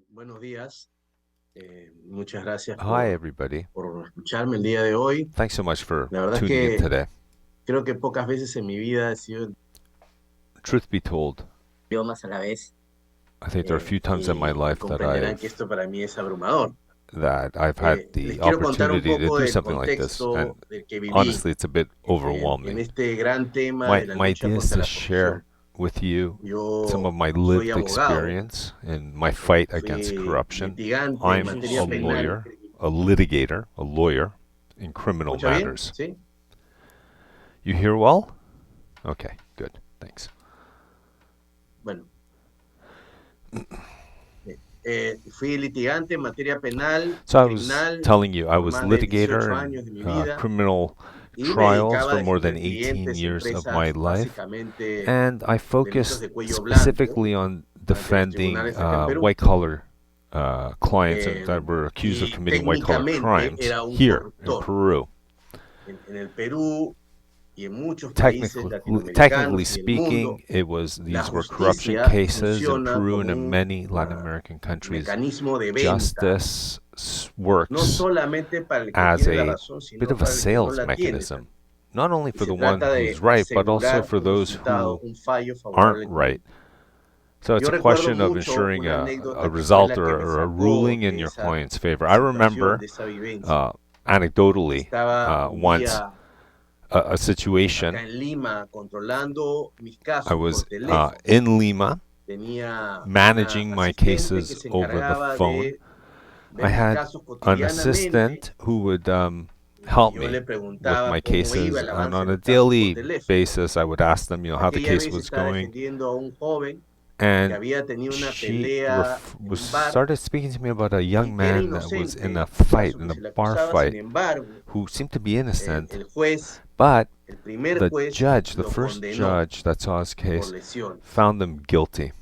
Buenos días. Muchas gracias Hi, everybody. por escucharme el día de hoy. Thanks so much for La verdad es tuning in que today. creo que pocas veces en mi vida he sido en Truth be told, idiomas a la vez I think there are a few times in my y life that comprenderán que esto para mí es abrumador. I've had Les the quiero contar un opportunity to poco do del something like this, and contexto del que viví honestly, it's a bit en overwhelming. este gran tema de la My lucha idea is contra to la share corrupción. with you some of Yo my soy lived abogado, experience in my fight against fui corruption. litigante en I'm materia a penal. lawyer, a litigator, a lawyer in ¿Me criminal escucha bien? matters. ¿Sí? You hear well? Okay, good. Thanks. Bueno, fui litigante en materia penal So y I was criminal telling you, I por was más de litigator 18 in años de mi vida criminal y me trials dedicaba a for more than defender 18 clientes y years of my empresas life, básicamente and I delitos focused de cuello blanco specifically on ante los defending tribunales acá en Perú. white-collar clients Eh, that were accused of y committing white-collar técnicamente crimes era un here in corruptor. Peru. En el Perú y en muchos países Technically latinoamericanos y del mundo, speaking, la these were corruption justicia cases in funciona Peru and como in un many Latin American countries. mecanismo de venta, Justice no no works solamente para el que as tiene la a razón, bit sino of a para el que no sales la tiene mechanism, también. not only Y for se the one trata who's de right, but also asegurar for un those resultado, who un fallo aren't favorable al right. cliente. So it's Yo a recuerdo question of mucho ensuring una a anécdota que fue result la que me or a sacó ruling in de your esa client's favor. I situación, remember, de esa vivencia. uh, anecdotally, Estaba un once día a acá situation. en Lima controlando mis I casos was por teléfono. in Lima Tenía una managing my asistente que cases se over the encargaba phone. de ver I mis had casos an cotidianamente assistant who would y help yo me le with preguntaba my cómo iba cases, el and avance on de a los casos por daily teléfono. basis, I would ask them, how the Aquella case vez was estaba going, defendiendo a un joven que and había tenido una she pelea en was un bar started speaking to me about a young y era man that was in a inocente del fight, caso que in a se le bar acusaba. Sin fight, embargo, who seemed to be innocent, el juez, but el primer the juez, judge, the lo first condenó judge that saw his por case, lesiones. found them guilty.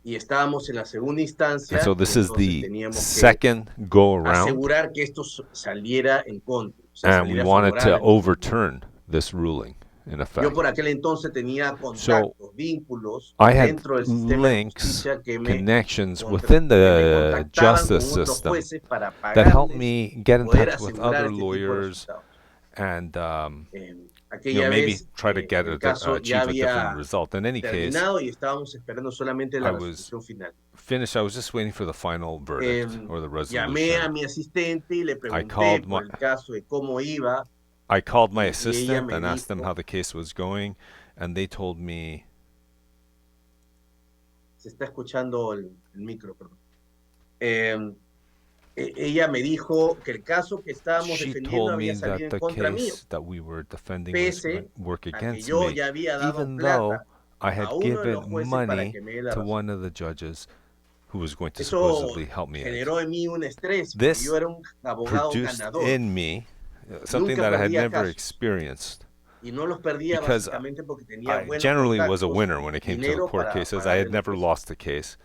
Y estábamos en la segunda And instancia so y this is entonces the teníamos que second go around, asegurar que esto saliera en contra, o sea, and we saliera wanted to favorable a mi cliente. overturn this ruling, in Yo por effect. aquel entonces tenía So contactos, vínculos I had dentro del sistema de links, justicia connections within que me the contactaban justice con otros system jueces para that helped pagarles me y get in poder touch with asegurar other este tipo de lawyers resultados. and Eh, Aquella maybe vez try to get el caso ya achieve a different había result. In any case, terminado y estábamos esperando solamente la I was resolución final. finished. I was just waiting for the final verdict or the Llamé a resolution. mi asistente y le I pregunté called por my el caso de cómo iba I called my y ella assistant me and asked them how dijo, the case was going, and they told me se está escuchando el micro, perdón. Eh, Ella me dijo que el caso que estábamos she defendiendo told había me salido that en the contra mío, case that we were defending was going pese to work a que against yo me, ya había dado even though plata I a had uno de los given jueces para money que me dé la to razón. one of the judges who was going to Eso supposedly help me out. generó en mí un estrés porque yo This era un abogado produced ganador. in me something Nunca that I had perdía never casos experienced, y no los perdía because básicamente porque tenía I buenos generally was a contactos winner when y it came to the dinero court para cases. I pagarle had a los never jueces. lost a case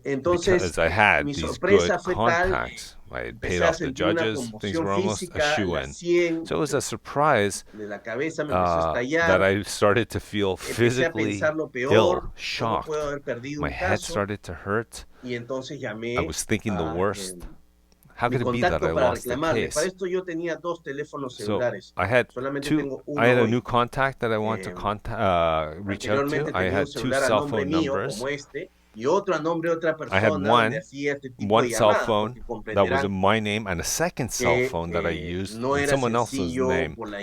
Entonces, because I had mi these sorpresa good fue tal contacts. I had paid empecé a off the sentir una judges. Things conmoción were almost a física, la shoe-in. sien So it was a surprise de la cabeza me empezó a that estallar, I started to feel empecé a physically pensar lo ill, peor, cómo puedo shocked. haber perdido My un head caso, started to hurt. y entonces I llamé was thinking the a worst. How mi could it be that I contacto para lost the reclamarle. Para case? esto yo tenía dos teléfonos So celulares, I had solamente tengo I uno had a new hoy. contact that I wanted to Eh, reach out to. Anteriormente I tenía un had two celular a cell nombre phone mío, numbers. como este, y otro a nombre de otra I had persona donde hacía este tipo one de cell llamadas, phone porque that was in comprenderán my name, and a second cell que phone that I used no in era someone else's sencillo name por la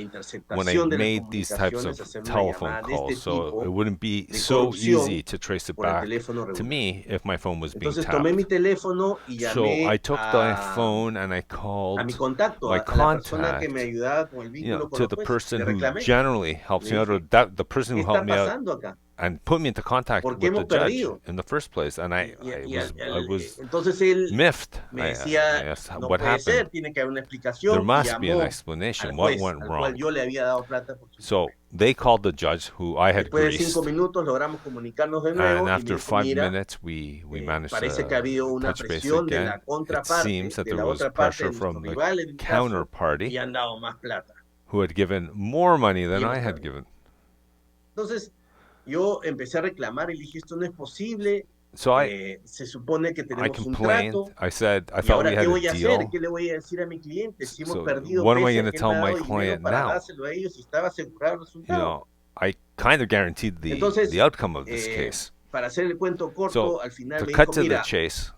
when I interceptación de las made these types comunicaciones of hacer una telephone llamada de calls. este So it tipo wouldn't be de so easy corrupción to trace it por el back teléfono to regular. me if my phone was being Entonces tomé mi tapped. teléfono y So I llamé took the phone and I a mi called contacto, my a la persona que me contact, ayudaba con el vínculo con to los the jueces. person Le who reclamé, generally helps le me out, or dije, the person ¿qué who helped está me out pasando acá? and put me into contact ¿Por qué with the hemos judge perdido? in the first place. And I was Entonces él miffed. me I decía, asked, no what puede happened? ser, tiene que haber una There explicación, y must be an llamó al explanation. What juez went al cual wrong? yo le había dado plata por su So informe. they called the judge, who I had Después de 5 greased, minutos logramos comunicarnos de and nuevo y me after dijo, five mira, minutes, we managed parece que ha to habido una touch base presión de la again. It seems contraparte, that de there la was otra parte de pressure nuestro from the rival en el caso, counterparty, y han dado más plata who had given more money y than I hemos had perdido. given. Entonces yo empecé a reclamar y le dije, esto no es posible, So se supone que I tenemos un complained. trato, I said I y thought we ahora had ¿qué a voy a hacer? deal. ¿Qué le voy a decir a mi cliente? Si hemos So perdido what am I pese a going to que él me tell ha my dado dinero client para now? dárselo a ellos y estaba asegurado el You resultado. know, I kind of guaranteed the Entonces, outcome of this case. para hacer el cuento So corto, al final to me cut dijo, to the mira, chase,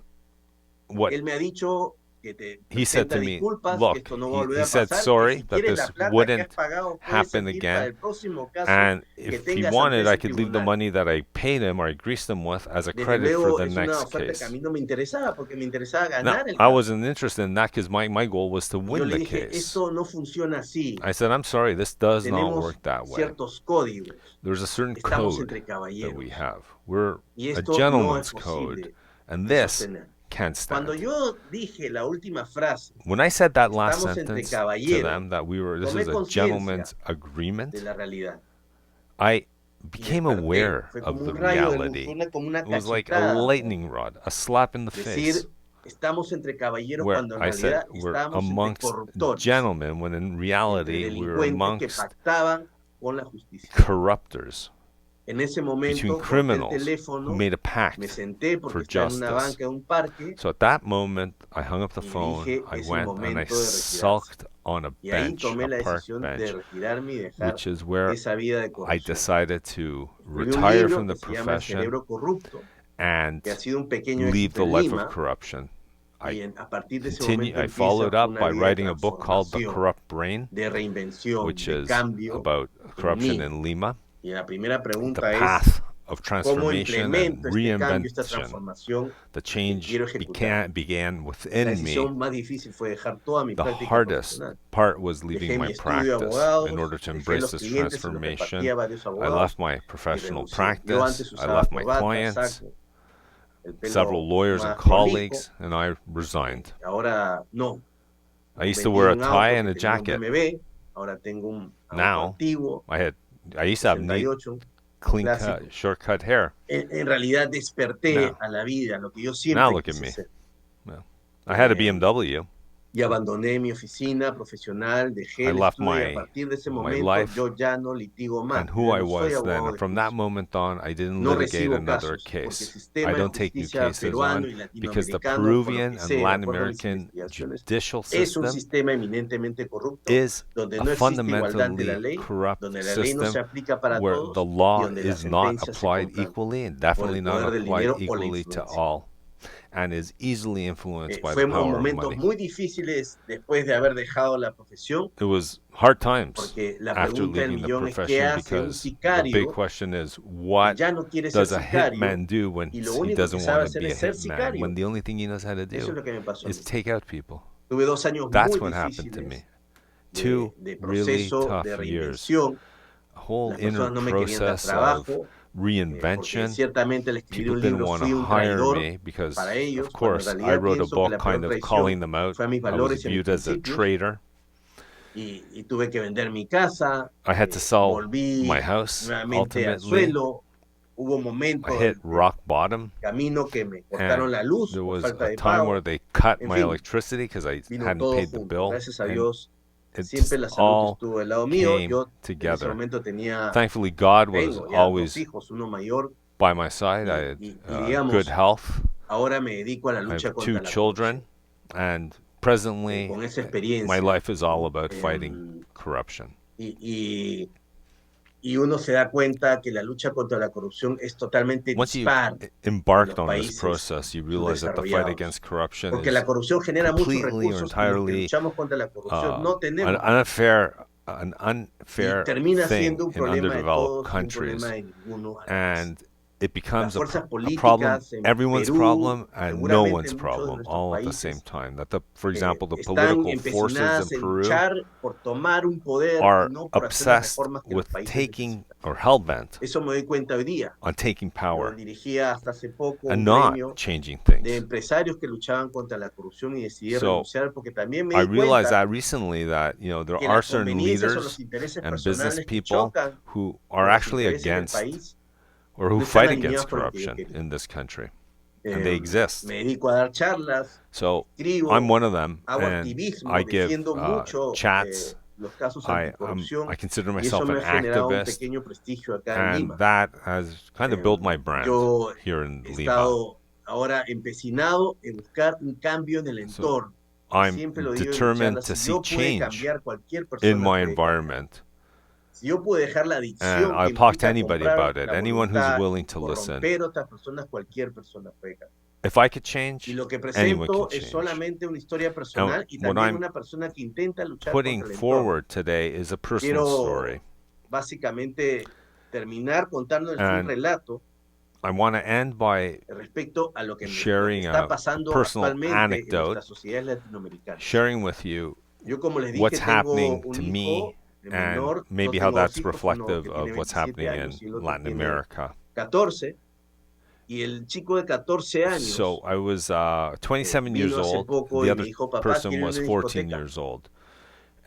what él me ha dicho que te he said presenta to me, disculpas, que look, esto no va a volver he a said pasar, que sorry si that quieres la this plata que has wouldn't pagado puede happen servir para again. el próximo caso And que if he tengas ante wanted, I ese could leave the tribunal. money that I paid him or I greased him with as a Desde credit for luego the es una next oferta que a case. mí no me interesaba porque me interesaba Now, ganar el I caso. wasn't interested in that because my goal was to Y yo win le the dije, case. esto no funciona así. I said, I'm sorry, this does not Tenemos work that way. ciertos códigos. There's a certain Estamos code entre that we caballeros. have. We're Y a esto no es gentleman's code, posible and de this sostener. can't Cuando stand. yo dije la última frase, When I said that last estamos entre sentence to caballeros, them, that this tomé is a conciencia gentleman's agreement, de la realidad. I Y became desperté. aware Fue of como the un rayo de luz, reality. fue como una It was like a cachetada. lightning rod, a slap in the face, Decir, estamos entre caballeros where cuando en I said realidad we're estábamos entre amongst corruptores, gentlemen, when in entre reality we're delincuentes que amongst pactaban con la justicia. corruptors, En ese between momento, corté el criminals who teléfono, made a me pact senté for porque estaba en una justice. banca de un parque So at that moment, I hung up the y phone, dije, I es el went and I momento de retirarse. sulked on a Y ahí bench, tomé a la park decisión de bench, retirarme y dejar which is where esa vida de I corrupción. decided to Escribí un retire libro from the que se llama El profession cerebro corrupto, and que ha sido un pequeño leave éxito the en life of Lima, corruption. y I a partir de ese momento I empieza followed up una by vida de writing a book called The transformación, Corrupt Brain, de reinvención, which de is cambio about en corruption mí. in Lima. Y la primera The pregunta es, path of ¿cómo transformation and implemento este cambio, esta reinvention. transformación The que change quiero ejecutar? began La within me. decisión más difícil fue dejar toda mi The práctica hardest profesional. part was leaving Dejé my mi estudio de practice. In abogados, order to dejé embrace los this clientes, se los transformation, repartí a varios I abogados left my y professional renuncié. Yo practice, antes I usaba left my corbata, clients, saco, el several pelo lawyers and más prolijo. colleagues, and I resigned. Ahora no. I used to Vendí wear a un tie auto and que a tenía un jacket. BMW, ahora tengo un auto Now, antiguo, I used to have neat, 68, clean clásico. cut, short-cut hair. En realidad desperté Now, a la vida, lo que yo now siempre look at quise me. ser. Well, I had a Eh, BMW. Y abandoné mi oficina profesional, dejé I el left estudio y a my partir de ese my momento life yo ya no litigo más. and Yo who ya I no soy was then. abogado And de from that juicio. moment on, I didn't No litigate recibo another casos porque el case. I sistema de don't take new justicia cases peruano y on because the latinoamericano, por lo Peruvian que and sé, de Latin acuerdo a mis American investigaciones, judicial es un system sistema eminentemente corrupto, is donde a no existe igualdad ante la fundamentally ley, corrupt donde la ley no se system aplica para where the todos y law donde las is not sentencias se applied compran equally and por definitely el not poder del applied dinero o la equally to influencia. all and is easily influenced by the Fueron power of momentos money. muy difíciles después de haber dejado la profesión, It was hard times porque la after pregunta del leaving the millón es qué profession hace un because the big sicario question is que what ya no quiere ser does a sicario hitman do when y lo he único que doesn't sabe want to hacer be a es ser hitman when sicario. the only thing he knows how to Eso es do lo que me pasó a is mí. take out people? Tuve 2 años That's muy what happened to me. difíciles 2 de really proceso tough de years. reinvención. A whole Las inner personas no me querían dar process of trabajo, porque reinvention. ciertamente al escribir People un didn't libro want to fui un hire traidor me because, para of ellos, cuando en course, I realidad wrote a pienso que book la peor kind of traición calling them out. fue a mis I was valores y a mis viewed as a principios, traitor. y tuve que vender mi casa, I had to sell volví my house nuevamente al ultimately. suelo. Hubo I momentos hit del rock bottom, camino que me cortaron and la luz there por was falta a de time where pago. they cut En my fin, electricity because I vino hadn't todo paid the junto. bill, Gracias a and Dios, it siempre la salud all estuvo del lado mío. came Yo en ese together. momento tenía, Thankfully, God was tengo ya 2 always hijos, uno mayor, by my side. I had y good digamos, health. ahora me dedico a la I lucha have 2 contra la children, corrupción. and presently, Con esa my experiencia, life is all about fighting em, corruption. y uno se da cuenta que la lucha contra la corrupción es totalmente Once you've dispar en embarked los on this países process, you realize that the fight subdesarrollados. against corruption Porque is la corrupción genera muchos completely or recursos y los que entirely luchamos contra la corrupción no an tenemos. Y unfair termina thing siendo un in problema de underdeveloped todos y un countries, problema de ninguno a la vez. and it Las becomes fuerzas a problem, políticas en everyone's Perú, problem, and no seguramente one's en muchos de problem, nuestros all at the same países, time. That for example, the están political forces in empecinadas en Peru luchar por tomar un poder y are no por hacer las obsessed reformas que los with países taking necesitan. or hell-bent Eso me doy cuenta hoy día. on taking Yo power dirigía hasta hace poco and un not gremio changing de things. empresarios que luchaban contra la corrupción y decidí So renunciar porque también me I di realized cuenta that recently that there que are las certain conveniencias o leaders los intereses and business personales que people chocan who con are los actually intereses del against país or who no están fight against alineados con lo que yo corruption quería. in this country, and they exist. Me dedico a dar charlas, So escribo, I'm one of them, hago and activismo, I give defiendo mucho chats. los casos I anticorrupción consider y eso myself me an ha generado un activist, pequeño prestigio acá en and Lima. that has kind of built my brand Yo here in he Lima. estado ahora empecinado en buscar un cambio en el entorno. I'm Siempre lo digo en mis determined charlas, to si see yo pude change cambiar, cualquier in persona my puede cambiar. environment. Si yo pude dejar la And adicción que I'll talk to implica anybody comprar about it. la Anyone who's voluntad willing y to listen. corromper a otras personas, cualquier persona puede cambiar. If I could Y change, lo que anyone presento could es change. solamente una historia And personal y what también I'm una persona que intenta luchar putting contra el entorno. forward today is a personal story. Quiero básicamente terminar contándoles un And relato I want to end by respecto a lo que sharing está a pasando personal actualmente en anecdote, nuestras sociedades latinoamericanas. sharing with you Yo, como les what's dije, tengo happening un to hijo me and menor, no maybe how tengo dos that's hijos, uno reflective que tiene of what's 27 happening in años y el otro Latin tiene America. 14, y el chico de 14 años So I was 27 years vino hace old. poco The y other me dijo, papá, person quiero ir a was una 14 discoteca. years old.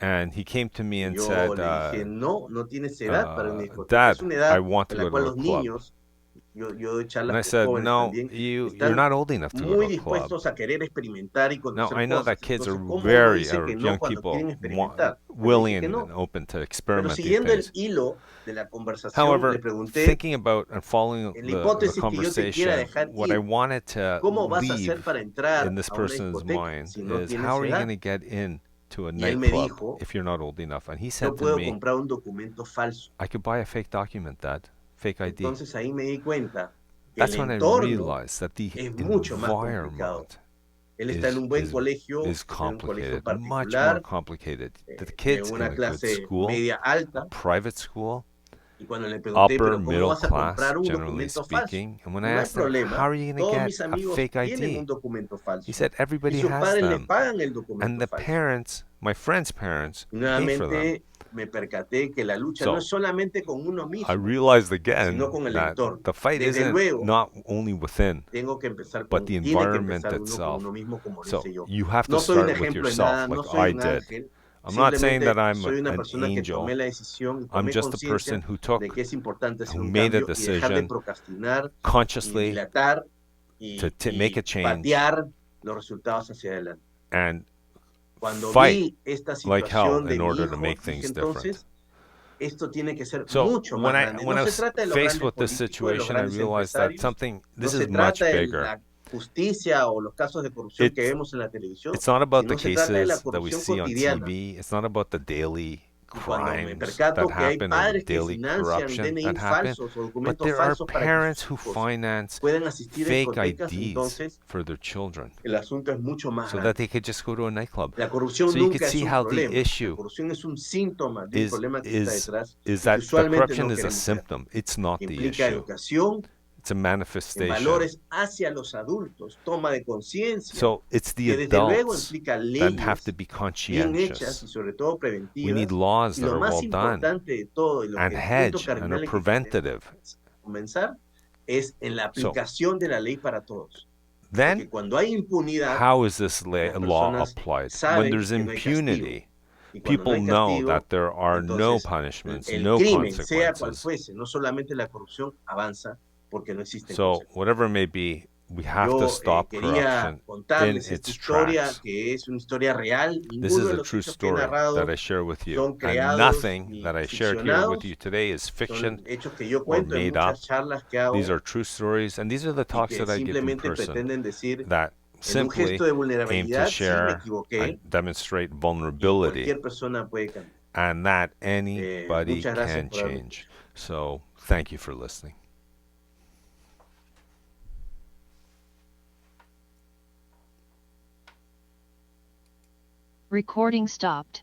And he came to me Y and yo said, le dije, no, no tienes edad para una discoteca. Dad, Es una I edad want to en la go cual to a los club. niños, yo doy And charlas I con said, jóvenes no, también, you're están not old enough to go to muy a club. dispuestos a querer experimentar y Now, conocer I know that cosas. kids are Entonces, ¿cómo uno very, dice que no young cuando quieren people experimentar? Yo le willing dije que and no. open to Pero experimenting siguiendo el things. hilo de la conversación, However, le pregunté, thinking about and following en la the hipótesis que yo te quiera conversation, dejar what I ir, wanted to ¿cómo vas a hacer leave para entrar in this a una person's discoteca mind si no is, tienes how are you edad? going to get in to a Y él me nightclub dijo, if you're not old enough? And he yo said to puedo me, comprar un documento falso. I could buy a fake document, Dad, fake ID. Entonces ahí me di cuenta que el That's when I entorno realized that the es mucho más complicado. environment Él está en un buen colegio, is está en un colegio complicated, much more particular, complicated. The de kid's in una a good clase school, media a alta, private school, y cuando le pregunté, upper pero ¿cómo middle vas a class, comprar un generally documento falso? speaking. And when I No hay asked him, how problema, are you going to todos get mis a amigos fake tienen un ID? documento He falso. said Y everybody sus has padres les them. pagan el And documento the falso. parents, my friend's parents, Y pay for them. nuevamente me percaté que la lucha no So es solamente con uno I mismo, realized again sino con el that entorno. the fight Desde isn't luego, not only within, tengo que empezar but the tiene que environment empezar uno con itself. uno mismo, como So dice yo. you have to No soy un start with ejemplo de yourself, nada, no like soy I un did. ángel. I'm not saying that Simplemente I'm soy una an persona que angel. tomé la decisión y I'm tomé just a person conciencia who de que es importante hacer who un made a cambio y dejar de decision procrastinar y consciously dilatar to y make a change patear los resultados hacia adelante. and Cuando fight vi esta like hell situación de in mi order to hijo, make dije things different. entonces, esto tiene que ser So mucho más grande. when No I se was trata de los faced grandes with this políticos, de los situation, I grandes realized that empresarios, no this se is much trata de bigger. la justicia o los casos de corrupción que It's vemos en la televisión, it's not about the sino se trata de la cases that we corrupción see on cotidiana. TV. It's not about the daily Y cuando me crimes percato that que hay happen or the padres que daily financian corruption DNI that happen, falsos o but documentos there are falsos para que parents sus who hijos finance puedan asistir a fake discotecas, IDs entonces for their children el asunto es mucho más so that grande. they could just go to a nightclub. La corrupción So you could nunca es see un how the problema. La issue corrupción es un síntoma de un problema que está detrás is y que that the usualmente corruption no is a queremos ver. symptom. It's not Que the implica issue. educación It's a en manifestation. valores hacia los adultos, toma de conciencia, So it's the que desde luego adults implica that have to leyes be bien hechas y conscientious. sobre todo We need preventivas. laws Y that lo are más well done importante de todo y lo and que el punto hedge and are cardinal en que preventative. queremos comenzar es en la So aplicación de la ley para todos. then, Porque cuando hay impunidad, how is this las law personas applied? When saben there's que no hay castigo. impunity, Y cuando no people hay know castigo, that there are no entonces punishments, el no crimen, sea cual consequences. fuese, no solamente la corrupción, avanza porque no existen So consecuencias. whatever it may be, we have to Yo stop quería corruption in contarles esta its historia, tracks. que es una historia real. This Ninguno is de a los true hechos que he story that narrado I share with you. son And creados nothing ni that I share here with ficcionados, you today is fiction son hechos que yo or cuento en made up. muchas charlas que These hago are true stories, and these are the y talks que that I give in simplemente person pretenden decir, that en un simply gesto de aim to vulnerabilidad, sí me share equivoqué and demonstrate y vulnerability cualquier persona puede cambiar. and that anybody Muchas gracias can por haberme change. escuchado. So thank you for listening. Recording stopped.